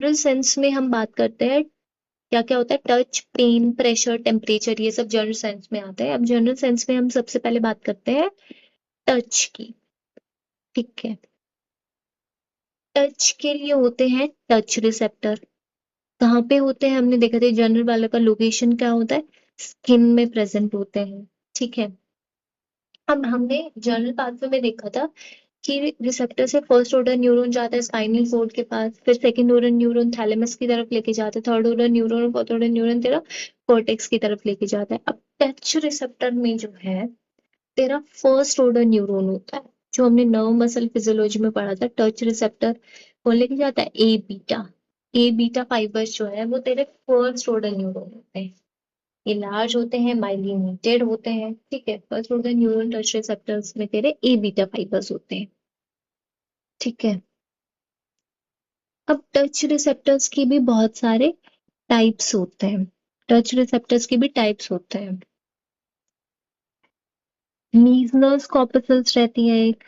General sense में हम बात करते हैं क्या क्या होता है, टच, पेन, प्रेशर, टेम्परेचर, ये सब जनरल सेंस में आता है। अब जनरल सेंस में हम सबसे पहले बात करते हैं टच की। ठीक है, टच के लिए होते हैं टच रिसेप्टर। कहाँ पे होते हैं, हमने देखा था जनरल वाले का लोकेशन क्या होता है, स्किन में प्रेजेंट होते हैं। ठीक है, अब हमने जनरल पाथवे में देखा था कि रिसेप्टर से फर्स्ट ऑर्डर न्यूरॉन जाता है स्पाइनल कोड के पास, फिर सेकंड ऑर्डर न्यूरॉन थैलेमस की तरफ लेके जाता है, थर्ड ऑर्डर न्यूरॉन और फोर्थ ऑर्डर न्यूरॉन तेरा कॉर्टेक्स की तरफ लेके जाता है। अब टच रिसेप्टर में जो है तेरा फर्स्ट ऑर्डर न्यूरॉन होता है, जो हमने नर्व मसल फिजियोलॉजी में पढ़ा था। टच रिसेप्टर वो लेके जाता है ए बीटा। ए बीटा फाइबर्स जो है वो तेरे फर्स्ट ऑर्डर न्यूरॉन होते हैं। ये लार्ज होते हैं, माइलिनेटेड होते हैं। ठीक है, first order neuron touch receptors में तेरे ए बीटा फाइबर्स होते हैं। ठीक है, अब टच रिसेप्टर्स की भी बहुत सारे टाइप्स होते हैं। टच रिसेप्टर्स के भी टाइप्स होते हैं। मीजनर्स कॉर्पसल्स रहती है एक,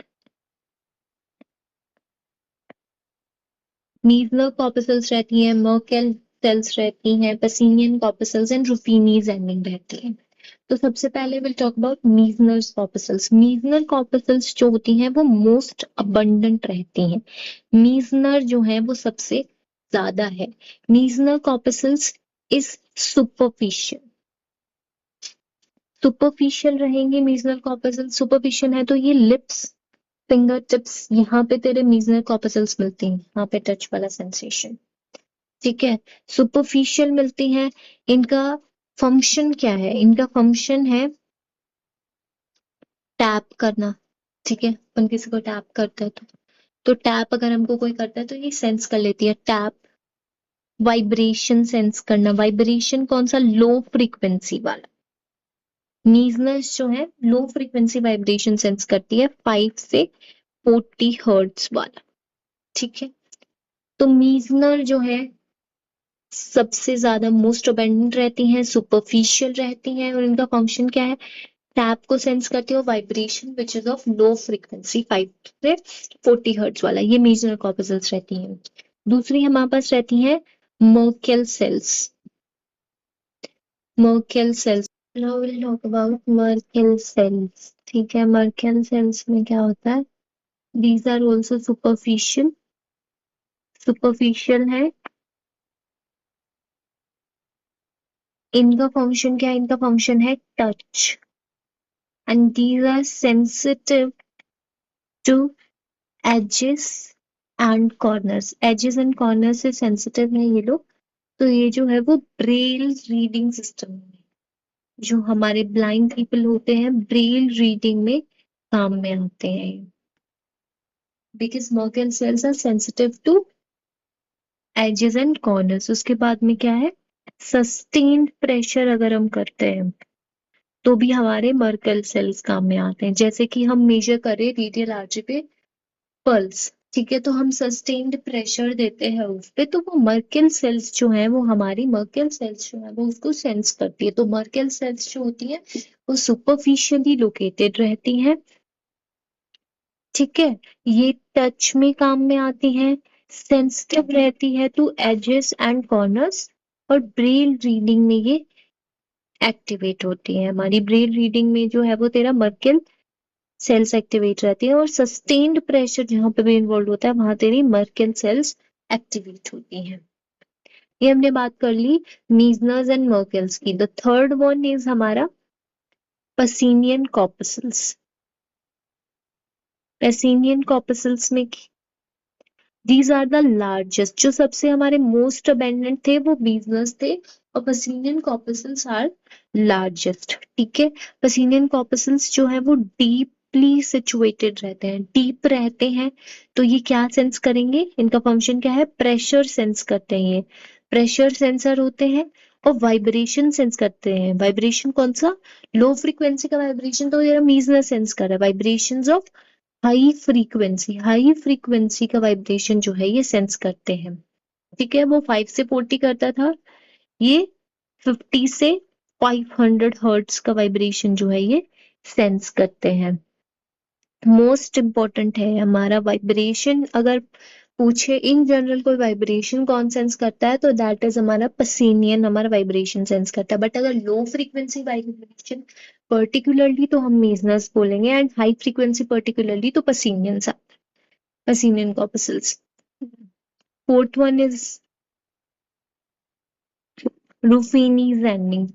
मीजनर कॉर्पसल्स रहती है, मर्केल सेल्स रहती हैं, Pacinian corpuscles and Ruffini's ending रहती है। तो सबसे पहले will talk about Meissner's corpuscles. Meissner corpuscles जो होती हैं वो मोस्ट अबंडेंट रहती हैं। मीजनर जो है वो सबसे ज्यादा है। Meissner corpuscles is superficial, superficial रहेंगे मीजनर कॉर्पसल्स। सुपरफिशियल है तो ये लिप्स, फिंगर टिप्स, यहाँ पे तेरे मीजनर कॉर्पसल्स मिलती हैं, यहाँ पे टच वाला सेंसेशन। ठीक है, सुपरफिशियल मिलती हैं। इनका फंक्शन क्या है, इनका फंक्शन है टैप करना। ठीक है, अपन किसी को टैप करता है तो टैप अगर हमको कोई करता है तो ये सेंस कर लेती है टैप। वाइब्रेशन सेंस करना, वाइब्रेशन कौन सा, लो फ्रीक्वेंसी वाला। मीजनर्स जो है लो फ्रीक्वेंसी वाइब्रेशन सेंस करती है, 5 से 40 हर्ट्ज वाला। ठीक है, तो मीजनर जो है सबसे ज्यादा मोस्ट अबेंडेंट रहती हैं, सुपरफिशियल रहती हैं, और इनका फंक्शन क्या है, टैप को सेंस करती है, vibration which is of low frequency 5 से 40 हर्ट्ज वाला, ये मीजनर कॉर्पसल्स रहती हैं। दूसरी हमारे पास रहती हैं Merkel cells. Merkel cells, now will talk about Merkel cells. ठीक है, मर्केल सेल्स में क्या होता है, these are also superficial, superficial है। इनका फंक्शन क्या है, इनका फंक्शन है touch, and these are sensitive to edges and corners. Edges and corner से सेंसिटिव है ये लोग। तो ये जो है वो ब्रेल रीडिंग सिस्टम में, जो हमारे ब्लाइंड पीपल होते हैं, ब्रेल रीडिंग में काम में आते हैं, because Merkel cells are sensitive to edges and corners. उसके बाद में क्या है, सस्टेन्ड प्रेशर अगर हम करते हैं तो भी हमारे मर्केल सेल्स काम में आते हैं। जैसे कि हम मेजर करें रेडियल आर्टरी पे पल्स, ठीक है, तो हम सस्टेन्ड प्रेशर देते हैं उस पे, तो वो मर्केल सेल्स जो है वो हमारी मर्केल सेल्स जो है वो उसको सेंस करती है। तो मर्केल सेल्स जो होती है वो सुपरफिशियली लोकेटेड रहती हैं। ठीक है, ये टच में काम में आती हैं, सेंसिटिव रहती है टू एजेस एंड कॉर्नर्स, और ब्रेल रीडिंग में ये एक्टिवेट होती है। हमारी ब्रेल रीडिंग में जो है वो तेरा मर्केल सेल्स एक्टिवेट रहती है, और सस्टेन्ड प्रेशर जहां पे भी इन्वॉल्व होता है वहां तेरी मर्केल सेल्स एक्टिवेट होती हैं। ये हमने बात कर ली मीजनर्स एंड मर्केल्स की। द थर्ड वन इज हमारा पसीनियन कॉर्पसल्स। पेसिनियन कॉर्पसल्स में दीज आर द लार्जेस्ट, जो सबसे हमारे मोस्ट अबेंडेंट थे वो मीजनर्स थे, और पसीनियन कॉर्पसल्स आर लार्जेस्ट। ठीक है, पसीनियन कॉर्पसल्स जो है वो डीपली सिचुएटेड रहते हैं, डीप रहते हैं। तो ये क्या सेंस करेंगे, इनका फंक्शन क्या है, प्रेशर सेंस करते हैं, ये प्रेशर सेंसर होते हैं, और वाइब्रेशन सेंस करते हैं। वाइब्रेशन कौन सा, लो फ्रीक्वेंसी का वाइब्रेशन तो ये मीजनर सेंस कर रहा है, वाइब्रेशंस ऑफ हाई फ्रीक्वेंसी का वाइब्रेशन जो है ये सेंस करते हैं। ठीक है, वो 5 से 40 करता था, ये 50 से 500 हर्ट्ज का वाइब्रेशन जो है ये सेंस करते हैं। मोस्ट इंपॉर्टेंट है हमारा वाइब्रेशन, अगर पूछे इन जनरल कोई वाइब्रेशन कौन सेंस करता है, तो दैट इज हमारा पसीनियन हमारा वाइब्रेशन सेंस करता है। बट अगर लो फ्रीक्वेंसी वाइब्रेशन पर्टिकुलरली तो हम मेजनस बोलेंगे, एंड हाई फ्रीक्वेंसी पर्टिकुलरली तो Pacinian corpuscles. Fourth one is Ruffini's ending.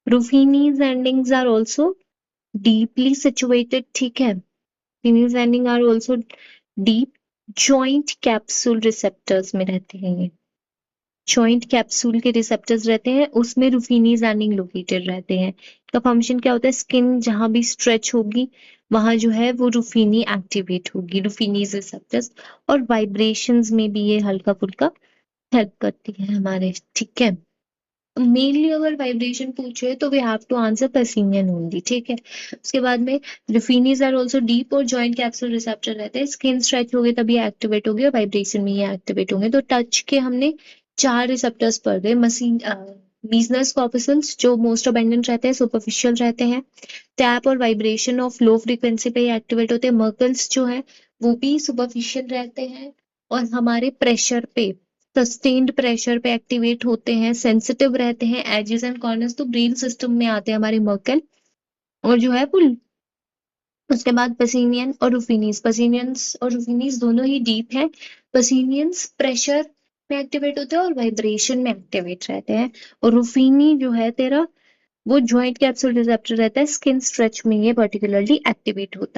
Ruffini's endings are also deeply situated, ठीक है। Ruffini's ending are also deep joint capsule receptors में रहते हैं ये। जॉइंट कैप्सूल के रिसेप्टर्स रहते हैं, उसमें रुफिनीज एंडिंग लोकेटेड रहते हैं। इसका फंक्शन क्या होता है, स्किन जहां भी स्ट्रेच होगी वहां जो है वो रुफिनी एक्टिवेट होगी, रुफिनीज रिसेप्टर्स, और वाइब्रेशंस में भी ये हल्का फुल्का हेल्प करती है हमारे, ठीक है। मेनली अगर वाइब्रेशन पूछे तो we have to answer Pacinian only, ठीक है। उसके बाद में रुफिनीज आर ऑल्सो डीप और जॉइंट कैप्सूल रिसेप्टर रहते हैं, स्किन स्ट्रेच हो गए तभी एक्टिवेट हो गए और वाइब्रेशन में ये एक्टिवेट होंगे। तो टच के हमने 4 रिसेप्टर्स पढ़ गए। मीजनस कॉर्पस्कल्स जो मोस्ट अबेंडेंट रहते हैं, सुपरफिशियल रहते हैं, टैप और वाइब्रेशन ऑफ लो फ्रीक्वेंसी पे एक्टिवेट होते हैं। मर्कल्स जो है वो भी सुपरफिशियल रहते हैं और हमारे प्रेशर पे, सस्टेन्ड प्रेशर पे एक्टिवेट होते हैं, सेंसिटिव रहते हैं, एजेस एंड कॉर्नर्स तो ब्रेन सिस्टम में आते हैं हमारे मर्कल। और जो है वो उसके बाद पसीनियन और रुफिनीज, पसीनियंस और रुफिनीज दोनों ही डीप हैं। पसीनियंस प्रेशर में एक्टिवेट होते हैं और वाइब्रेशन में एक्टिवेट रहते हैं, और रुफिनी जो है तेरा वो जॉइंट कैप्सूल रिसेप्टर रहता है, स्किन स्ट्रेच में ये पर्टिकुलरली एक्टिवेट होता है।